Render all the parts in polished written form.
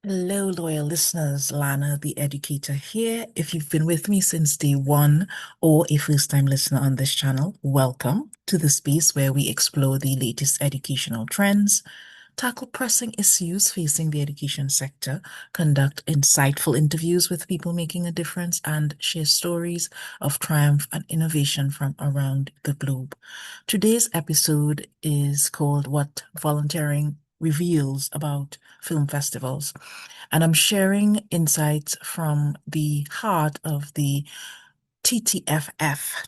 Hello, loyal listeners. Lana, the educator here. If you've been with me since day one or a first-time listener on this channel, welcome to the space where we explore the latest educational trends, tackle pressing issues facing the education sector, conduct insightful interviews with people making a difference, and share stories of triumph and innovation from around the globe. Today's episode is called What Volunteering Reveals About Film Festivals. And I'm sharing insights from the heart of the TTFF,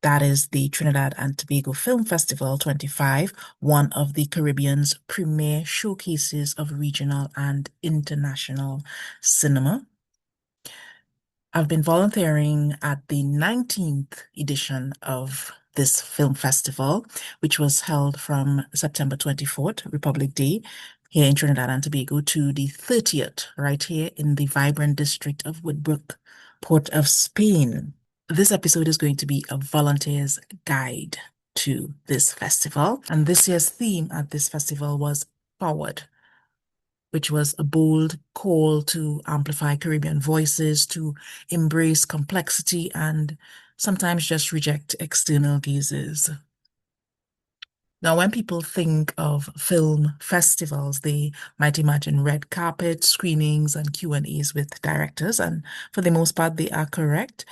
that is the Trinidad and Tobago Film Festival 25, one of the Caribbean's premier showcases of regional and international cinema. I've been volunteering at the 19th edition of this film festival, which was held from September 24th, Republic Day, here in Trinidad and Tobago, to the 30th, right here in the vibrant district of Woodbrook, Port of Spain. This episode is going to be a volunteer's guide to this festival. And this year's theme at this festival was Forward, which was a bold call to amplify Caribbean voices, to embrace complexity, and sometimes just reject external gazes. Now, when people think of film festivals, they might imagine red carpet screenings and Q&As with directors, and for the most part, they are correct.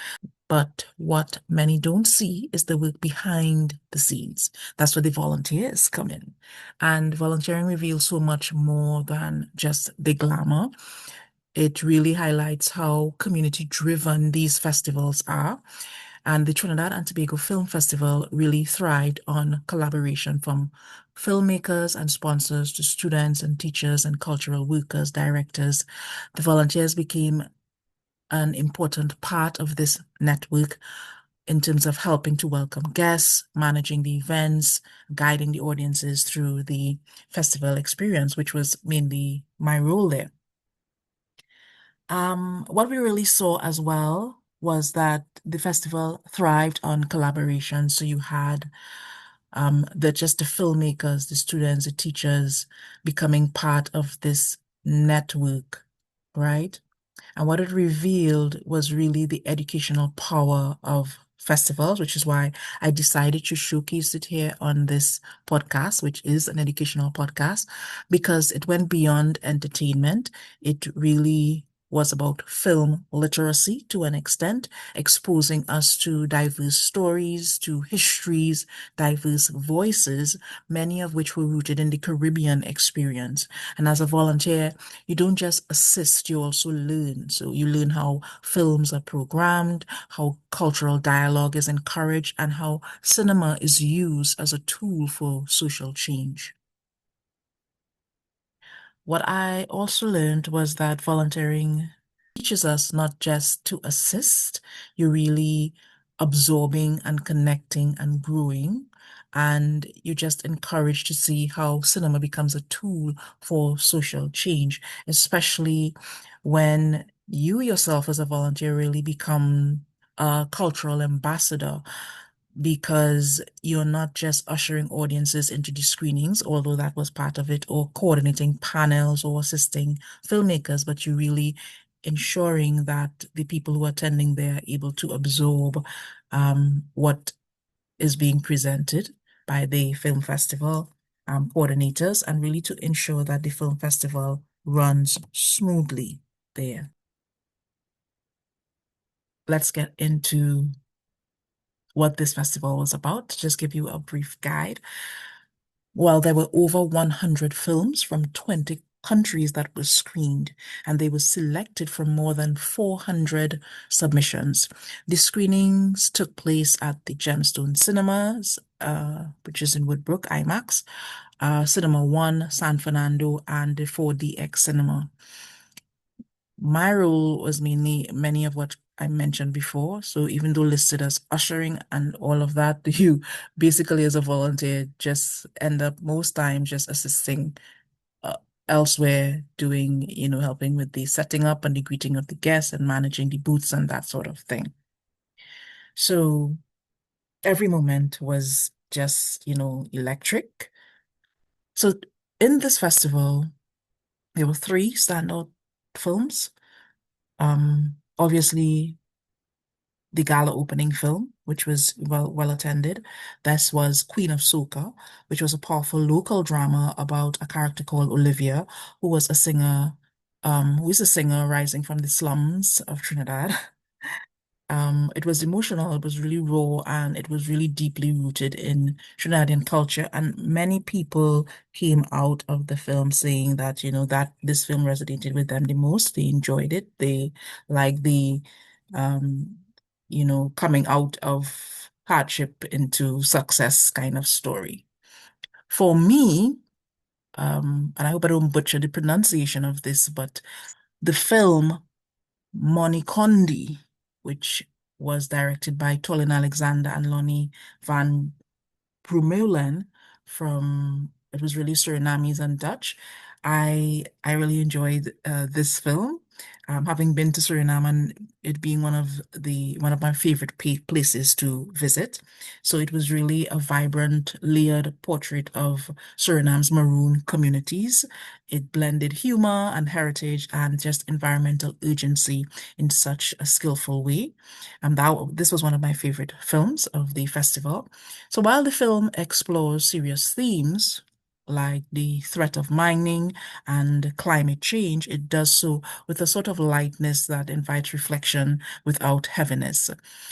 But what many don't see is the work behind the scenes. That's where the volunteers come in. And volunteering reveals so much more than just the glamour. It really highlights how community driven these festivals are. And the Trinidad and Tobago Film Festival really thrived on collaboration from filmmakers and sponsors to students and teachers and cultural workers, directors. The volunteers became an important part of this network in terms of helping to welcome guests, managing the events, guiding the audiences through the festival experience, which was mainly my role there. What we really saw as well was that the festival thrived on collaboration. So you had the filmmakers, the students, the teachers becoming part of this network, right? And what it revealed was really the educational power of festivals, which is why I decided to showcase it here on this podcast, which is an educational podcast, because it went beyond entertainment. It really was about film literacy to an extent, exposing us to diverse stories, to histories, diverse voices, many of which were rooted in the Caribbean experience. And as a volunteer, you don't just assist, you also learn. So you learn how films are programmed, how cultural dialogue is encouraged, and how cinema is used as a tool for social change. What I also learned was that volunteering teaches us not just to assist, you're really absorbing and connecting and growing. And you're just encouraged to see how cinema becomes a tool for social change, especially when you yourself as a volunteer really become a cultural ambassador because you're not just ushering audiences into the screenings, although that was part of it, or coordinating panels or assisting filmmakers, but you're really ensuring that the people who are attending there are able to absorb what is being presented by the film festival coordinators and really to ensure that the film festival runs smoothly there. Let's get into what this festival was about, to just give you a brief guide. Well, there were over 100 films from 20 countries that were screened, and they were selected from more than 400 submissions. The screenings took place at the Gemstone Cinemas, which is in Woodbrook, IMAX, Cinema One, San Fernando, and the 4DX Cinema. My role was mainly many of what I mentioned before. So even though listed as ushering and all of that, you basically as a volunteer just end up most times just assisting uh, elsewhere, doing, helping with the setting up and the greeting of the guests and managing the booths and that sort of thing. So every moment was just, electric. So in this festival, There were three standout films. Obviously, the gala opening film, which was well attended. This was Queen of Soca, which was a powerful local drama about a character called Olivia, who was a singer, who is a singer rising from the slums of Trinidad. It was emotional, it was really raw, and it was really deeply rooted in Trinidadian culture. And many people came out of the film saying that, that this film resonated with them the most. They enjoyed it. They liked the, um, coming out of hardship into success kind of story. For me, and I hope I don't butcher the pronunciation of this, but the film Monikondi, which was directed by Tolin Alexander and Lonnie van Brummelen from it was released Surinamese and Dutch. I really enjoyed this film. Having been to Suriname and it being one of my favorite places to visit. So it was really a vibrant, layered portrait of Suriname's maroon communities. It blended humor and heritage and just environmental urgency in such a skillful way. And this was one of my favorite films of the festival. So while the film explores serious themes like the threat of mining and climate change, it does so with a sort of lightness that invites reflection without heaviness.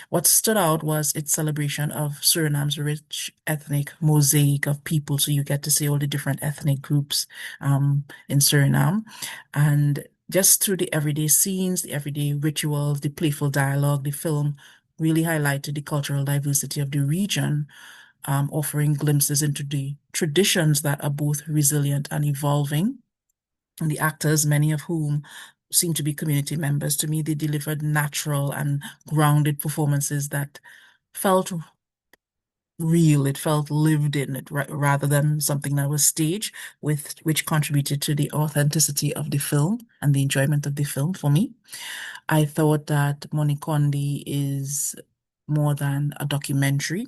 What stood out was its celebration of Suriname's rich ethnic mosaic of people. So you get to see all the different ethnic groups in Suriname. And just through the everyday scenes, the everyday rituals, the playful dialogue, the film really highlighted the cultural diversity of the region, offering glimpses into the traditions that are both resilient and evolving. And the actors, many of whom seem to be community members, to me, they delivered natural and grounded performances that felt real. It felt lived in it rather than something that was staged, with which contributed to the authenticity of the film and the enjoyment of the film for me. I thought that Monikondi is more than a documentary.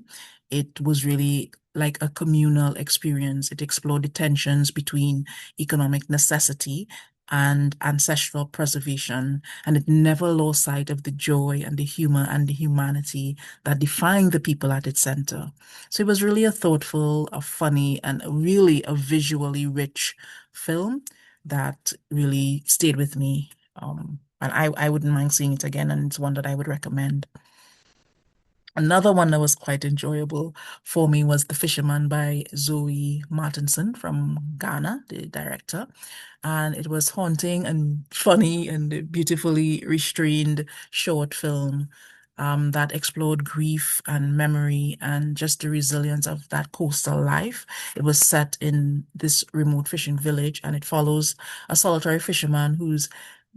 It was really like a communal experience. It explored the tensions between economic necessity and ancestral preservation, and it never lost sight of the joy and the humor and the humanity that defined the people at its center. So it was really a thoughtful, a funny, and really a visually rich film that really stayed with me. And I wouldn't mind seeing it again, and it's one that I would recommend. Another one that was quite enjoyable for me was The Fisherman by Zoe Martinson from Ghana, the director. And it was haunting and funny and beautifully restrained short film that explored grief and memory and just the resilience of that coastal life. It was set in this remote fishing village and it follows a solitary fisherman whose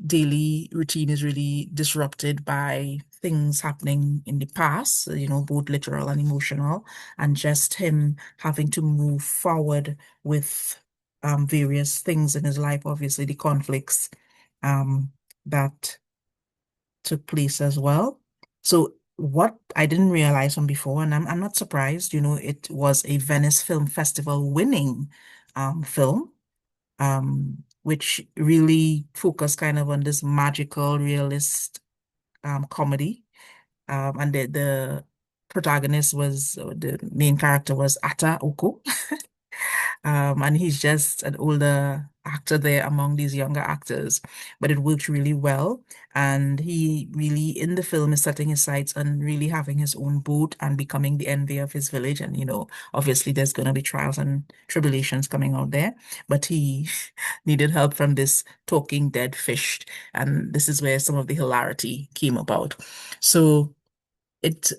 daily routine is really disrupted by things happening in the past, both literal and emotional, and just him having to move forward with various things in his life, obviously the conflicts that took place as well. So what I didn't realize from before, and I'm not surprised, it was a Venice Film Festival winning film which really focused kind of on this magical realist comedy. And the protagonist was, or the main character was Ata Oko. And he's just an older actor there among these younger actors, but it worked really well. And he really, in the film, is setting his sights on really having his own boat and becoming the envy of his village. And, obviously there's going to be trials and tribulations coming out there, but he needed help from this talking dead fish. And this is where some of the hilarity came about. So it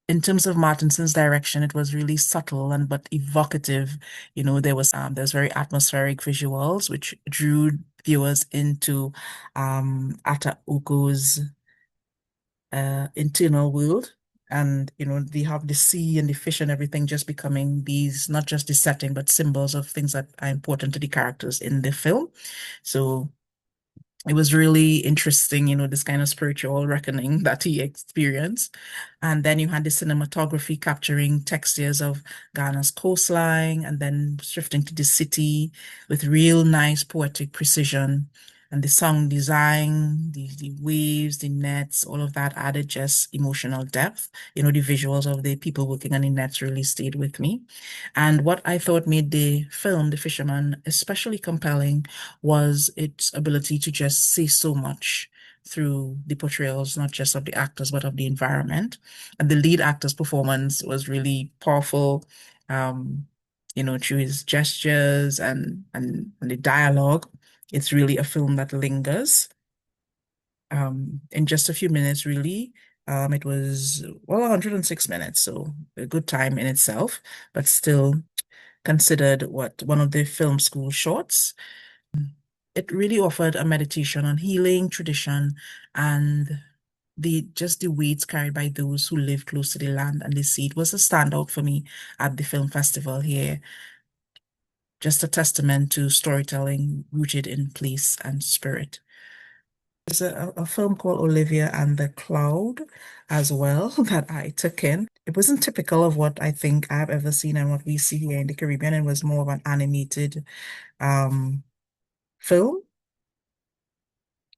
in terms of Martinson's direction, it was really subtle and but evocative. There was very atmospheric visuals which drew viewers into Ata Ugo's internal world. And they have the sea and the fish and everything just becoming these not just the setting but symbols of things that are important to the characters in the film. So It was really interesting, this kind of spiritual reckoning that he experienced. And then you had the cinematography capturing textures of Ghana's coastline and then shifting to the city with real nice poetic precision. And the song design, the waves, the nets, all of that added just emotional depth. The visuals of the people working on the nets really stayed with me. And what I thought made the film, The Fisherman, especially compelling was its ability to just say so much through the portrayals, not just of the actors, but of the environment. And the lead actor's performance was really powerful, um, through his gestures and the dialogue. It's really a film that lingers. In just a few minutes, really. It was, well, 106 minutes, so a good time in itself, but still considered one of the film school shorts. It really offered a meditation on healing, tradition, and the weights carried by those who live close to the land and the sea. It was a standout for me at the film festival here. Just a testament to storytelling rooted in place and spirit. There's a film called Olivia and the Cloud as well that I took in. It wasn't typical of what I think I've ever seen and what we see here in the Caribbean. It was more of an animated um, film.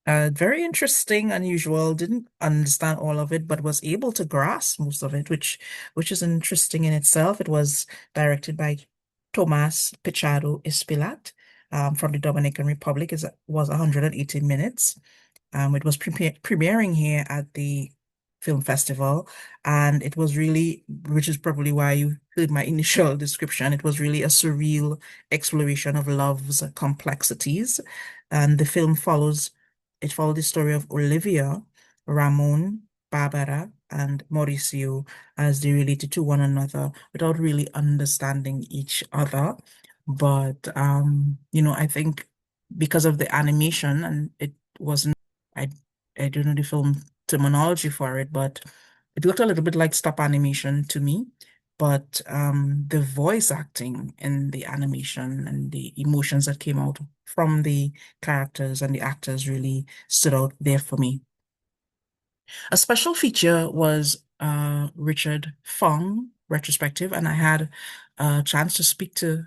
Very interesting, unusual. Didn't understand all of it, but was able to grasp most of it, which is interesting in itself. It was directed by Tomas Pichado Espilat, from the Dominican Republic. It was 180 minutes. It was premiering here at the film festival, and it was really, which is probably why you heard my initial description. It was really a surreal exploration of love's complexities, and the film followed the story of Olivia, Ramon, Barbara, and Mauricio as they related to one another without really understanding each other. But I think because of the animation and it wasn't I I don't know the film terminology for it, but it looked a little bit like stop animation to me. But the voice acting in the animation and the emotions that came out from the characters and the actors really stood out there for me. A special feature was Richard Fung retrospective, and I had a chance to speak to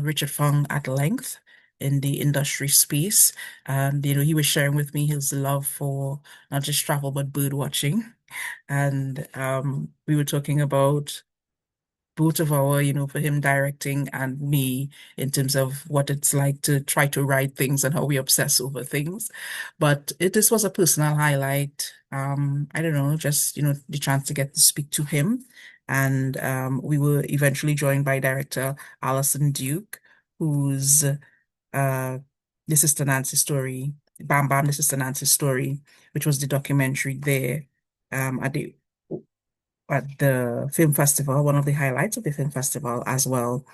Richard Fung at length in the industry space. And he was sharing with me his love for not just travel but bird watching, and we were talking about both of our, for him directing and me in terms of what it's like to try to write things and how we obsess over things. But this was a personal highlight. I don't know, just, the chance to get to speak to him. And we were eventually joined by director Alison Duke, who's the Sister Nancy story, Bam Bam, the Sister Nancy story, which was the documentary there at the film festival, one of the highlights of the film festival as well.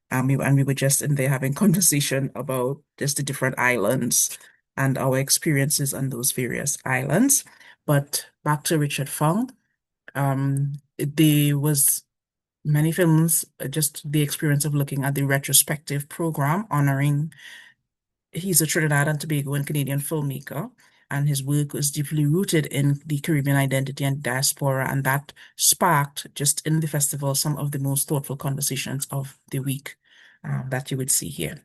And we were just in there having conversation about just the different islands and our experiences on those various islands. But back to Richard Fong, there was many films, just the experience of looking at the retrospective program honoring he's a Trinidad and Tobago and Canadian filmmaker, and his work was deeply rooted in the Caribbean identity and diaspora, and that sparked just in the festival some of the most thoughtful conversations of the week that you would see here.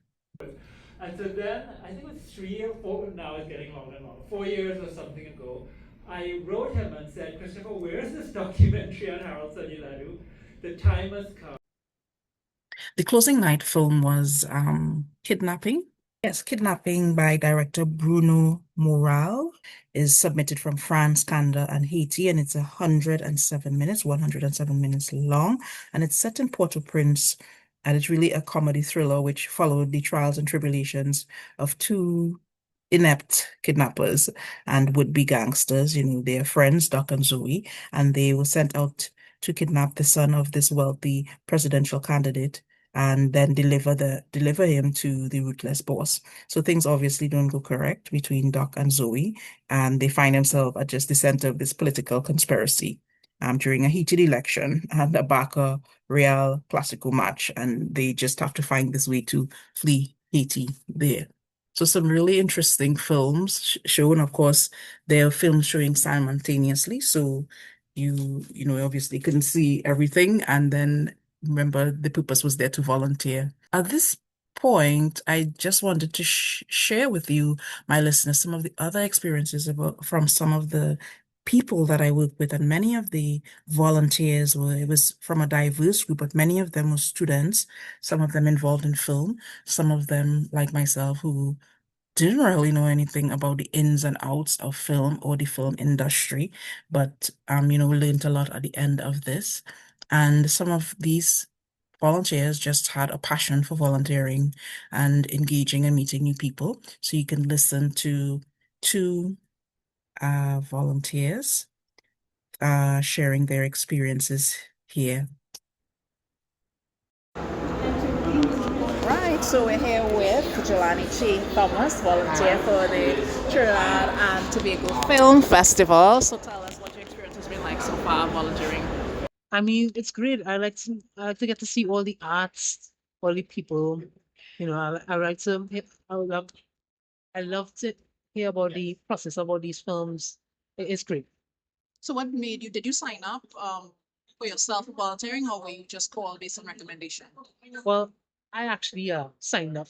And so then, I think it was 3 or 4, now it's getting longer and longer, 4 years or something ago, I wrote him and said, Christopher, where's this documentary on Harold Suniladu? The time has come. The closing night film was Kidnapping. Yes, Kidnapping by director Bruno Moral is submitted from France, Canada, and Haiti, and it's 107 minutes long, and it's set in Port-au-Prince, and it's really a comedy thriller which followed the trials and tribulations of two inept kidnappers and would-be gangsters, their friends, Doc and Zoe, and they were sent out to kidnap the son of this wealthy presidential candidate and then deliver him to the ruthless boss. So things obviously don't go correct between Doc and Zoe, and they find themselves at just the center of this political conspiracy during a heated election and a Barca Real Clasico match, and they just have to find this way to flee Haiti there. So some really interesting films shown. Of course, there are films showing simultaneously. So you obviously couldn't see everything. And then remember, the purpose was there to volunteer. At this point, I just wanted to share with you, my listeners, some of the other experiences from some of the people that I work with. And many of the volunteers it was from a diverse group, but many of them were students, some of them involved in film, some of them, like myself, who didn't really know anything about the ins and outs of film or the film industry, but we learned a lot at the end of this. And some of these volunteers just had a passion for volunteering and engaging and meeting new people. So you can listen to two volunteers sharing their experiences here. Right, so we're here with Jelani Chi Thomas, volunteer for the Trinidad and Tobago Film Festival. So tell us what your experience has been like so far volunteering. I mean, it's great. I like to get to see all the arts, all the people. I like to. I love to hear about the process of all these films. It's great. So what made you, did you sign up for yourself for volunteering or were you just called based on recommendation? Well, I actually signed up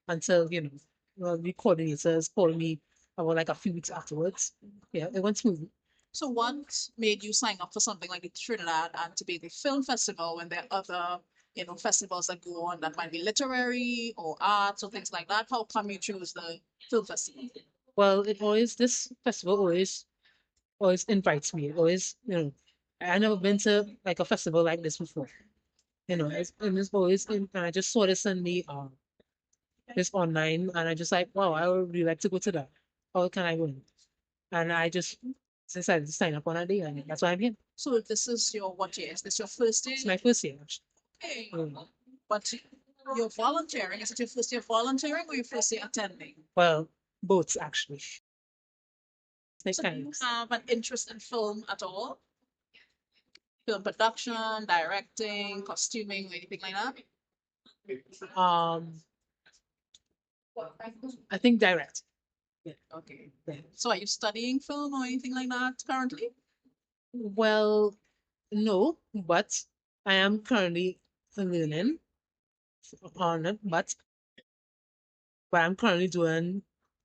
until the coordinators called me about like a few weeks afterwards. Yeah, it went smoothly. So what made you sign up for something like the Trinidad and Tobago Film Festival when there are other, festivals that go on that might be literary or arts or things like that? How come you choose the film festival? Well, this festival always invites me. It always, I never been to like a festival like this before. It's always and I just saw this in the this online and I just like, wow, I would really like to go to that. How can I go in? And I just decided to sign up on a day and that's why I'm here. So this is your, what year? Is this your first year? It's my first year actually. Okay. Mm. But you're volunteering. Is it your first year volunteering or your first year attending? Well, both actually. Next So do time. you have an interest in film at all? Film production, directing, costuming, or anything like that? Um I think direct. Yeah. Okay. Yeah. So are you studying film or anything like that currently? Well, no, but I am currently learning on it, but I'm currently doing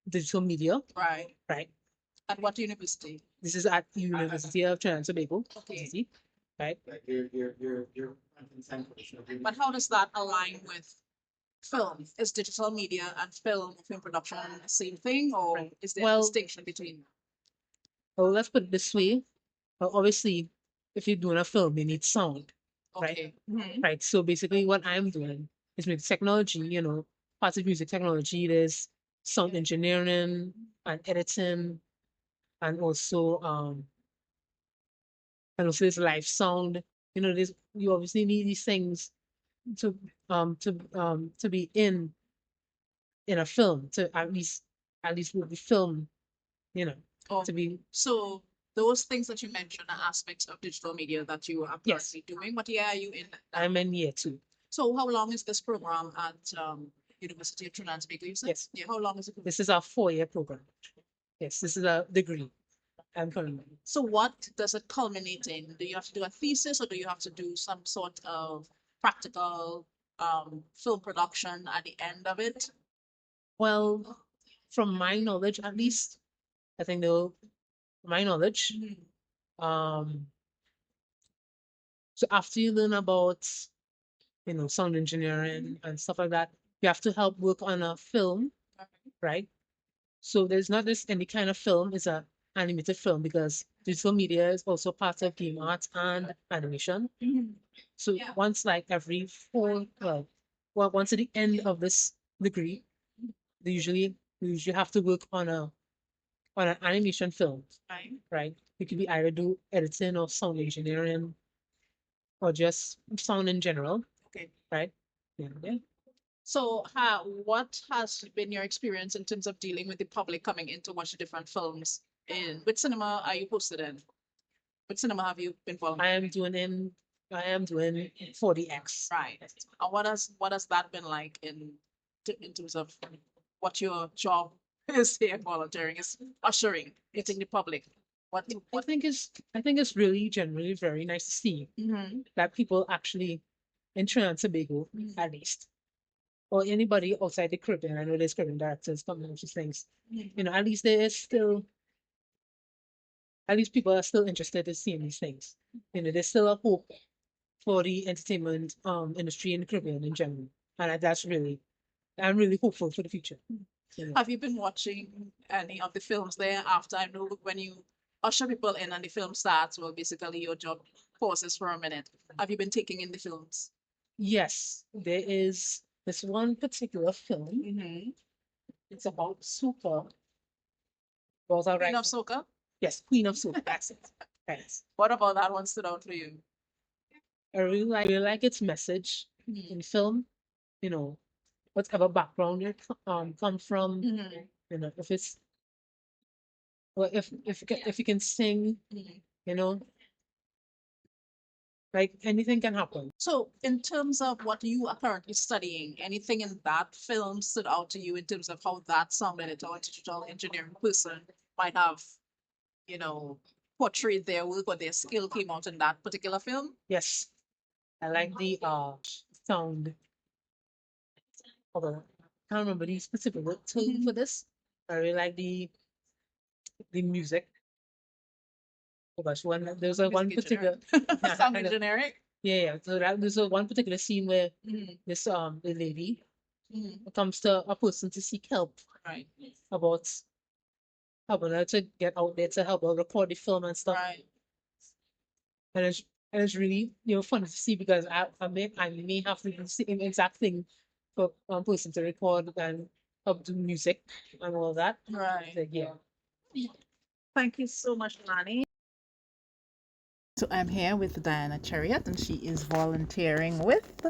digital media, Right. right? At what university? This is at the University of Trinidad and Tobago, Okay. UTT, right? But how does that align with film? Is digital media and film production the same thing, or Right. is there a Well, distinction between? well, let's put it this way. Well, obviously, if you're doing a film, you need sound, right? Okay. Mhm. Right. So basically, what I'm doing is with technology, parts of music technology, there's sound engineering and editing, and also there's live sound. There's you obviously need these things to to be in a film to at least with the film, you know, Oh, to be so those things that you mentioned are aspects of digital media that you are yes. currently doing. What year are you in that? I'm in year two. So how long is this program at University of Trinidad and Tobago? You said? Yes. Yeah. How long is it? This is our 4-year program. Yes, this is a degree. I'm currently. So what does it culminate in? Do you have to do a thesis or do you have to do some sort of practical film production at the end of it? Well, from my knowledge, at least, I think they'll, from my knowledge, um, so after you learn about, sound engineering and stuff like that, you have to help work on a film, right? So there's not just any kind of film, it's a animated film because digital media is also part of game art and animation. So Yeah. once like every once at the end of this degree, they usually have to work on an animation film, Right. right? You could be either do editing or sound engineering or just sound in general, Okay. right? Yeah, yeah. So, what has been your experience in terms of dealing with the public coming in to watch the different films? In which cinema are you posted in? Which cinema have you been following? I am doing 40X. Right. And what has that been like in terms of what your job is here volunteering is ushering, meeting the public. I think it's really generally very nice to see that people actually in Trinidad and Tobago, at least, or anybody outside the Caribbean. I know there's Caribbean directors coming with these things. You know, at least there is still, at least people are still interested in seeing these things. You know, there's still a hope for the entertainment industry in the Caribbean in general, and that's really, I'm really hopeful for the future. You know. Have you been watching any of the films there after? I know when you usher people in and the film starts, well, basically your job pauses for a minute. Have you been taking in the films? Yes, there is this one particular film. Mm-hmm. It's about soca. Was all Queen right. of Soca? Yes, Queen of Soca. That's it. Yes. What about that one stood out for you? I really like its message in film. You know, whatever background you come from. Mm-hmm. You know, if it's well, if you can sing, you know, like anything can happen. So, in terms of what you are currently studying, anything in that film stood out to you in terms of how that sound editor or digital engineering person might have, you know, portrayed their work or their skill came out in that particular film? Yes, I like the sound. Hold on, I can't remember the specific word term for this. I really like the music. Oh gosh, there's a one Music particular Sounding generic? yeah. So there's a one particular scene where this the lady comes to a person to seek help Right. about helping her to get out there to help her record the film and stuff. Right. And it's really fun to see because I may have to do the same exact thing for one person to record and help do music and all that. Right. So, yeah. Thank you so much, Lani. So I'm here with Diana Chariot, and she is volunteering with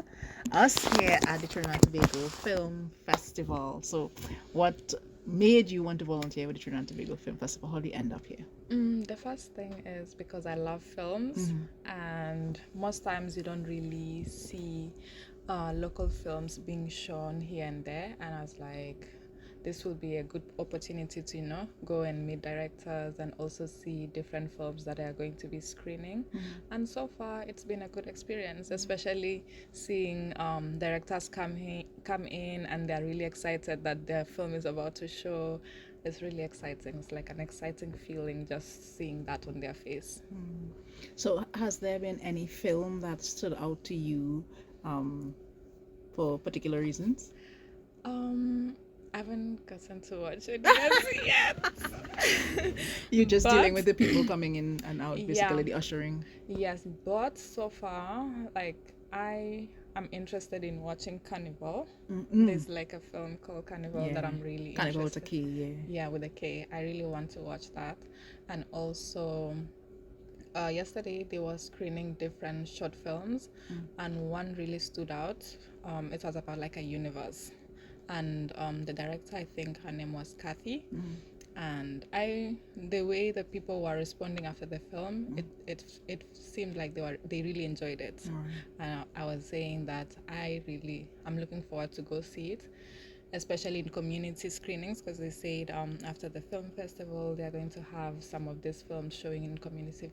us here at the Trinidad and Tobago Film Festival. So, what made you want to volunteer with the Trinidad and Tobago Film Festival? How did you end up here? The first thing is because I love films, and most times you don't really see local films being shown here and there. And I was like, this will be a good opportunity to, go and meet directors and also see different films that are going to be screening. And so far, it's been a good experience, especially seeing directors come in and they're really excited that their film is about to show. It's really exciting. It's like an exciting feeling just seeing that on their face. So, has there been any film that stood out to you for particular reasons? I haven't gotten to watch it yet. You're just dealing But- with the people coming in and out, basically Yeah. the ushering. Yes, but so far, like I am interested in watching Cannibal. There's like a film called Cannibal that I'm really Carnival with a interested. key, yeah. Yeah, with a K. I really want to watch that. And also, yesterday they were screening different short films, and one really stood out. It was about like a universe, and the director, I think her name was Kathy. And the way the people were responding after the film, it seemed like they really enjoyed it. And I was saying that I'm looking forward to go see it, especially in community screenings, because they said after the film festival they're going to have some of these films showing in community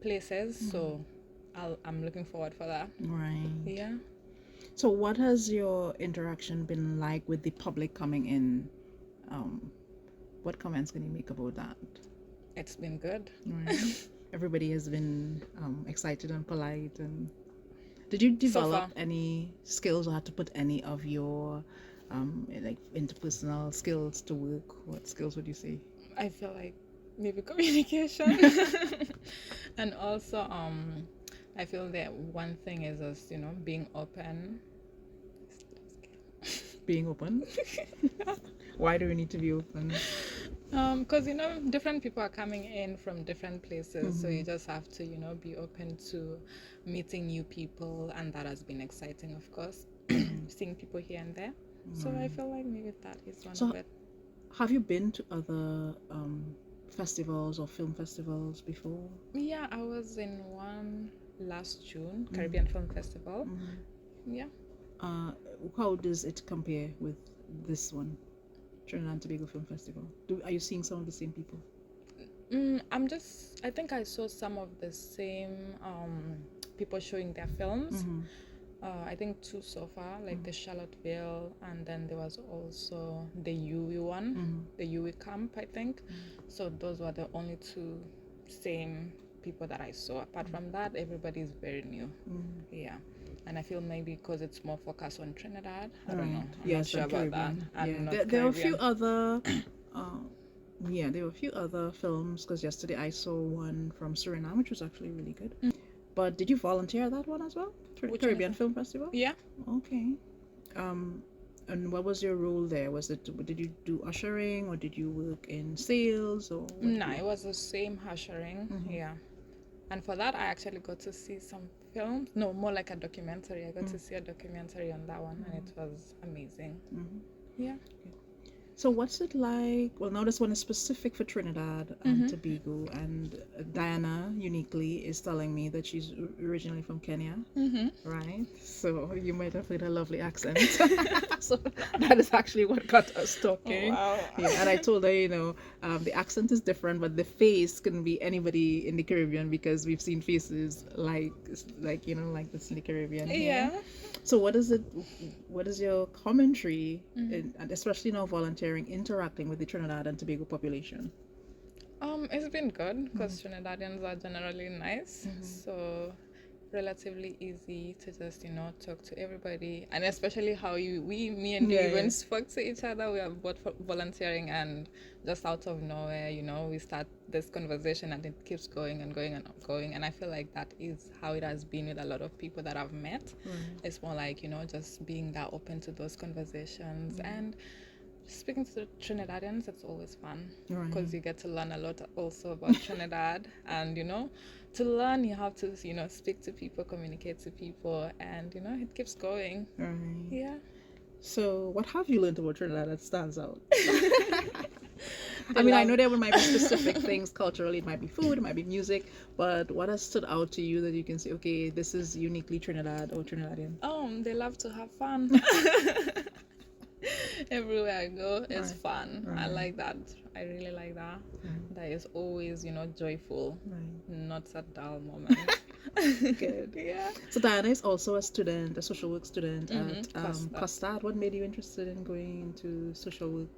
places. So I'm looking forward for that. Right. Yeah. So, what has your interaction been like with the public coming in? What comments can you make about that? It's been good. Right. Everybody has been excited and polite. And did you So develop far. any skills or had to put any of your like interpersonal skills to work? What skills would you say? I feel like maybe communication. And also I feel that one thing is just, being open. Being open. Why do we need to be open? Because different people are coming in from different places, so you just have to be open to meeting new people, and that has been exciting, of course. Seeing people here and there. So I feel like maybe that is one So of it. have you been to other festivals or film festivals before? Yeah, I was in one last June, Caribbean Film Festival. Yeah. how does it compare with this one, Trinidad and Tobago Film Festival? Are you seeing some of the same people? I think I saw some of the same people showing their films. I think two so far, like the Charlottesville, and then there was also the UWI one, the UWI camp, I think. So those were the only two same people that I saw. Apart from that, everybody is very new. Yeah. And I feel maybe because it's more focused on Trinidad. I don't know. I'm not sure about that. I'm not There were a few Caribbean. other there were a few other films, because yesterday I saw one from Suriname, which was actually really good. But did you volunteer at that one as well? Which Caribbean one? Film Festival? Yeah. Okay. And what was your role there? Did you do ushering, or did you work in sales, or what did No, you- it was the same ushering. Yeah. And for that, I actually got to see some films. No, more like a documentary. I got to see a documentary on that one, and it was amazing. Yeah. So what's it like? Well, now this one is specific for Trinidad and Tobago, and Diana uniquely is telling me that she's originally from Kenya, right? So you might have heard a lovely accent. So that is actually what got us talking. Wow. Yeah, and I told her, the accent is different, but the face can be anybody in the Caribbean, because we've seen faces like this in the Caribbean here. Yeah. So what is it? What is your commentary, and especially now volunteering, interacting with the Trinidad and Tobago population? It's been good because Trinidadians are generally nice, so relatively easy to just talk to everybody, and especially how me and you even spoke to each other. We are both volunteering, and just out of nowhere, we start this conversation, and it keeps going and going and going. And I feel like that is how it has been with a lot of people that I've met. It's more like just being that open to those conversations and speaking to the Trinidadians. It's always fun because you get to learn a lot also about Trinidad, and to learn you have to speak to people, communicate to people, and it keeps going. Right. Yeah. So what have you learned about Trinidad that stands out? I mean, I know there might be specific things culturally. It might be food, it might be music, but what has stood out to you that you can say, okay, this is uniquely Trinidad or Trinidadian? They love to have fun. Everywhere I go, it's fun. I like that. I really like that. That is always, joyful, not a dull moment. Good. Yeah. So Diana is also a student, a social work student at Costa. Costa. What made you interested in going into social work?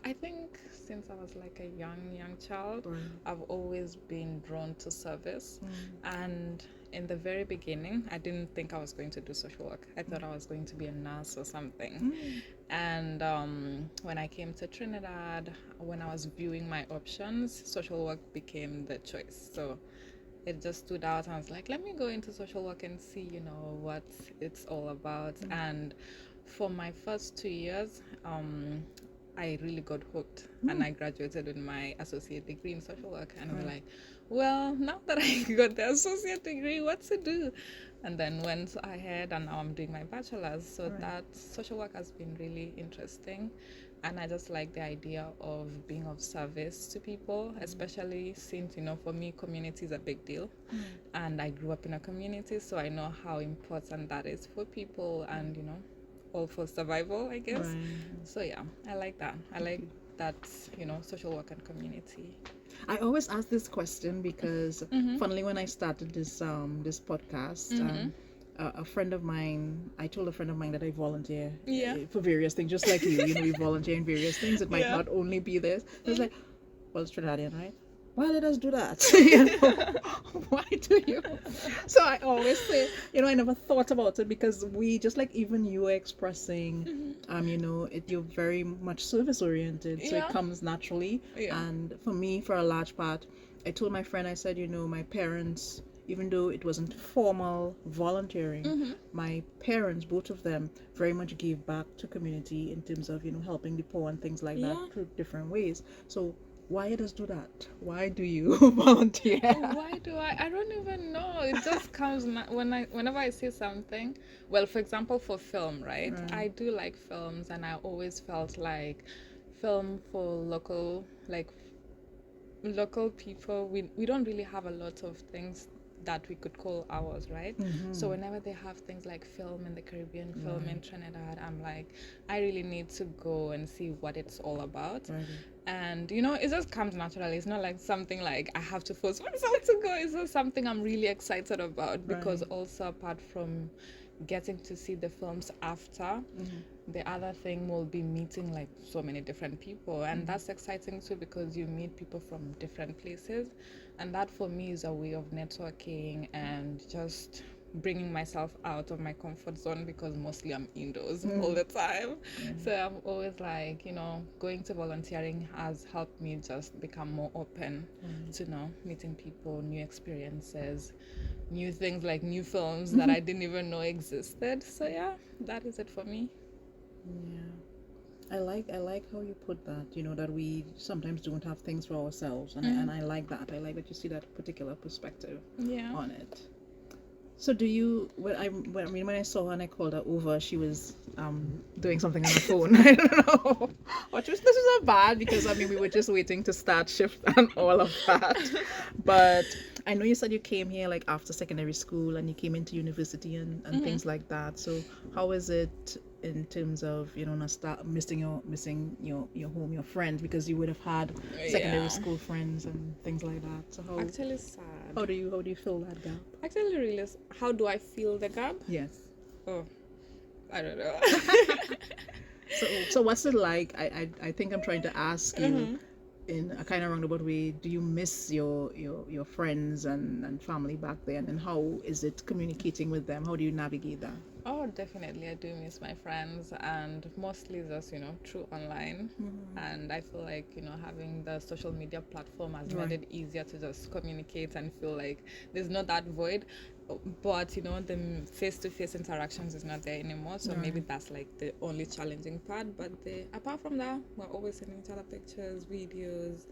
I think since I was like a young child, I've always been drawn to service. And in the very beginning, I didn't think I was going to do social work. I thought I was going to be a nurse or something. And when I came to Trinidad, when I was viewing my options, social work became the choice. So it just stood out. I was like, let me go into social work and see, what it's all about. And for my first 2 years, I really got hooked, and I graduated with my associate degree in social work. And I was like, well, now that I got the associate degree, what to do? And then went ahead, and now I'm doing my bachelor's. So that social work has been really interesting. And I just like the idea of being of service to people, especially since, for me, community is a big deal. And I grew up in a community, so I know how important that is for people and, all for survival, I guess. So yeah, I like that. I like that, social work and community. I always ask this question because, funnily, when I started this podcast, a friend of mine, I told a friend of mine that I volunteer for various things, just like you. We volunteer in various things. It might not only be this. It's like, well, it's Trinidadian, right? Why let us do that? Why do you? So I always say, I never thought about it, because we, just like even you were expressing, you're very much service oriented, so it comes naturally. And for me, for a large part, I told my friend, I said, my parents, even though it wasn't formal volunteering, my parents, both of them, very much gave back to community in terms of, helping the poor and things like that through different ways. So why let us do that? Why do you volunteer? Why do I don't even know. It just comes whenever I see something. Well, for example, for film, right? I do like films, and I always felt like film for local people, we don't really have a lot of things that we could call ours, right? So whenever they have things like film in the Caribbean, film in Trinidad, I'm like, I really need to go and see what it's all about. Right. And you know, it just comes naturally. It's not like something like I have to force myself to go. It's just something I'm really excited about, because also apart from getting to see the films after, the other thing will be meeting like so many different people, and that's exciting too, because you meet people from different places, and that for me is a way of networking and just bringing myself out of my comfort zone, because mostly I'm indoors all the time. So I'm always like, you know, going to volunteering has helped me just become more open to, you know, meeting people, new experiences, new things, like new films that I didn't even know existed. So yeah, that is it for me. Yeah. I like how you put that, you know, that we sometimes don't have things for ourselves, and I like that. I like that you see that particular perspective on it. So do you, when I saw her and I called her over, she was doing something on her phone. I don't know. This was not bad, because I mean we were just waiting to start shift and all of that. But I know you said you came here like after secondary school and you came into university and things like that. So how is it in terms of, you know, not start missing your home, your friends, because you would have had secondary school friends and things like that. So how Actually sad. how do you fill that gap? Actually really, how do I feel the gap? Yes. Oh, I don't know. So what's it like? I think I'm trying to ask you in a kind of roundabout way. Do you miss your friends and family back then? And how is it communicating with them? How do you navigate that? Oh, definitely. I do miss my friends, and mostly just, you know, through online. And I feel like, you know, having the social media platform has made it easier to just communicate and feel like there's not that void. But, you know, the face-to-face interactions is not there anymore. So maybe that's like the only challenging part. But apart from that, we're always sending each other pictures, videos,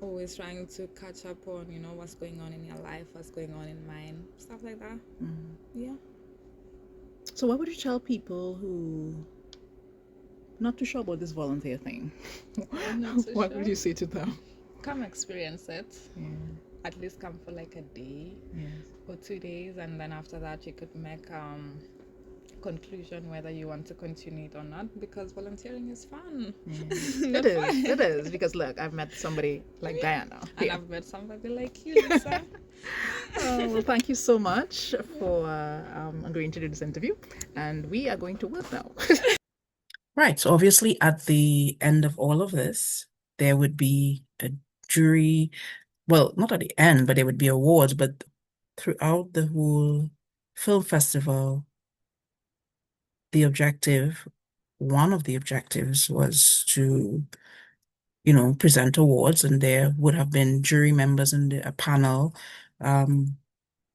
always trying to catch up on, you know, what's going on in your life, what's going on in mine, stuff like that. Yeah. So what would you tell people who not too sure about this volunteer thing? What would you say to them? Come experience it. At least come for like a day or 2 days, and then after that you could make conclusion whether you want to continue it or not, because volunteering is fun. It is, because look, I've met somebody like Diana. And I've met somebody like you, Lisa. Well, thank you so much for agreeing to do this interview, and we are going to work now. Right. So obviously at the end of all of this, there would be a jury. Well, not at the end, but there would be awards. But throughout the whole film festival, one of the objectives was to, you know, present awards, and there would have been jury members and a panel,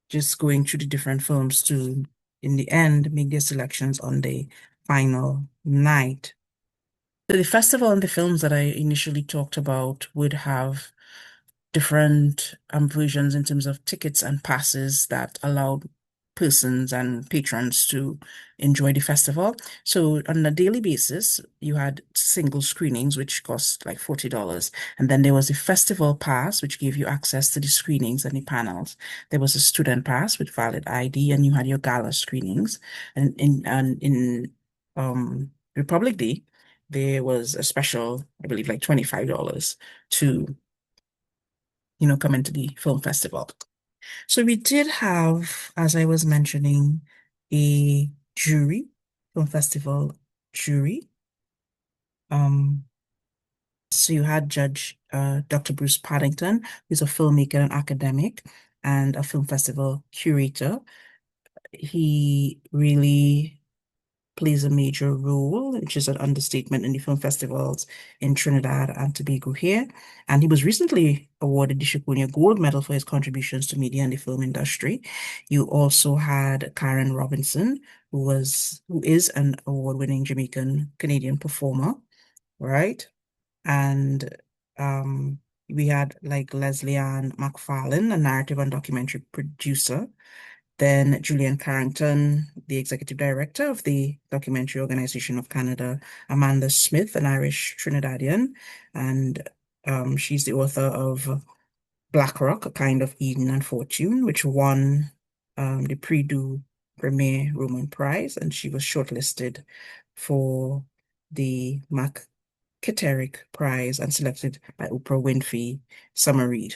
just going through the different films to, in the end, make their selections on the final night. So the festival and the films that I initially talked about would have different versions in terms of tickets and passes that allowed persons and patrons to enjoy the festival. So on a daily basis, you had single screenings, which cost like $40. And then there was a festival pass, which gave you access to the screenings and the panels. There was a student pass with valid ID, and you had your gala screenings. And in Republic Day, there was a special, I believe, like $25 to, you know, come into the film festival. So we did have, as I was mentioning, a film festival jury. So you had Judge Dr. Bruce Paddington, who's a filmmaker and academic and a film festival curator. He really plays a major role, which is an understatement, in the film festivals in Trinidad and Tobago here. And he was recently awarded the Chiconia Gold Medal for his contributions to media and the film industry. You also had Karen Robinson, who is an award-winning Jamaican Canadian performer, right? And we had like Leslie Ann McFarlane, a narrative and documentary producer. Then Julian Carrington, the executive director of the Documentary Organization of Canada, Amanda Smith, an Irish Trinidadian, and she's the author of Black Rock, A Kind of Eden and Fortune, which won the Prix du Premier Roman Prize, and she was shortlisted for the McKitterick Prize and selected by Oprah Winfrey Summer Read.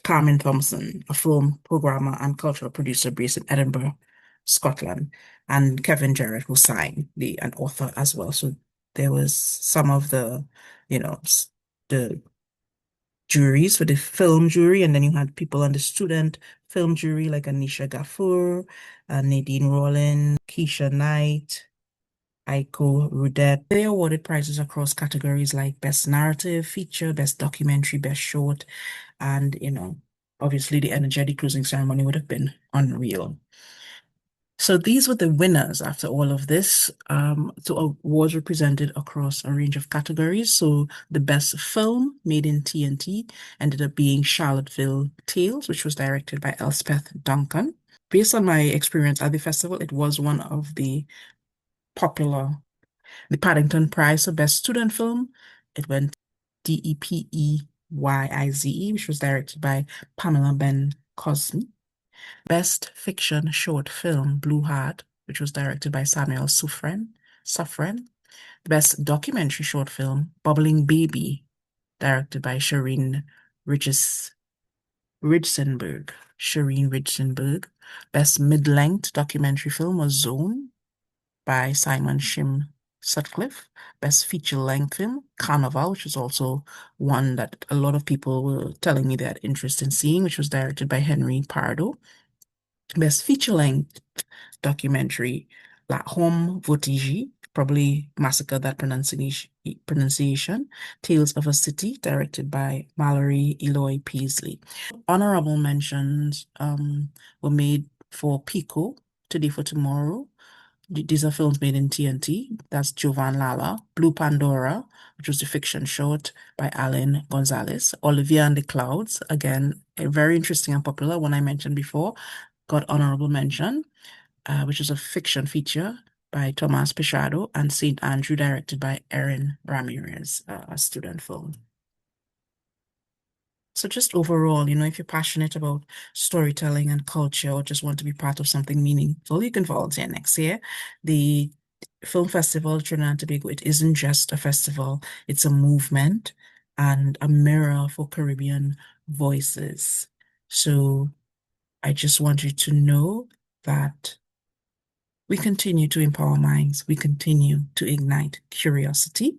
Carmen Thompson, a film programmer and cultural producer based in Edinburgh, Scotland, and Kevin Jarrett, who signed an author as well. So there was some of the, the juries for the film jury, and then you had people on the student film jury like Anisha Gafur, Nadine Rollin, Keisha Knight, Aiko Rudet. They awarded prizes across categories like Best Narrative, Feature, Best Documentary, Best Short, and, obviously the energetic closing ceremony would have been unreal. So these were the winners after all of this. So awards were presented across a range of categories. So the best film made in TNT ended up being Charlottesville Tales, which was directed by Elspeth Duncan. Based on my experience at the festival, it was one of the popular. The Paddington Prize for Best Student Film, it went Depeyyize, which was directed by Pamela Ben Cosme. Best Fiction Short Film, Blue Heart, which was directed by Samuel Suffren. Best Documentary Short Film, Bubbling Baby, directed by Shireen Ridsenberg. Best Mid-Length Documentary Film was Zone by Simon Shim Sutcliffe. Best Feature-Length Film, Carnival, which was also one that a lot of people were telling me they had interest in seeing, which was directed by Henry Pardo. Best Feature-Length Documentary, La Homme Voltige, probably massacred that pronunciation, Tales of a City, directed by Mallory Eloy Peasley. Honorable mentions were made for Pico, Today for Tomorrow. These are films made in TNT. That's Jovan Lala. Blue Pandora, which was the fiction short by Alan Gonzalez. Olivia and the Clouds, again, a very interesting and popular one I mentioned before, got honorable mention, which is a fiction feature by Tomas Pichado, and St. Andrew, directed by Erin Ramirez, a student film. So just overall, if you're passionate about storytelling and culture or just want to be part of something meaningful, you can volunteer next year. The Film Festival Trinidad and Tobago, it isn't just a festival, it's a movement and a mirror for Caribbean voices. So I just want you to know that we continue to empower minds, we continue to ignite curiosity.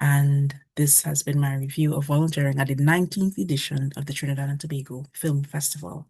And this has been my review of volunteering at the 19th edition of the Trinidad and Tobago Film Festival.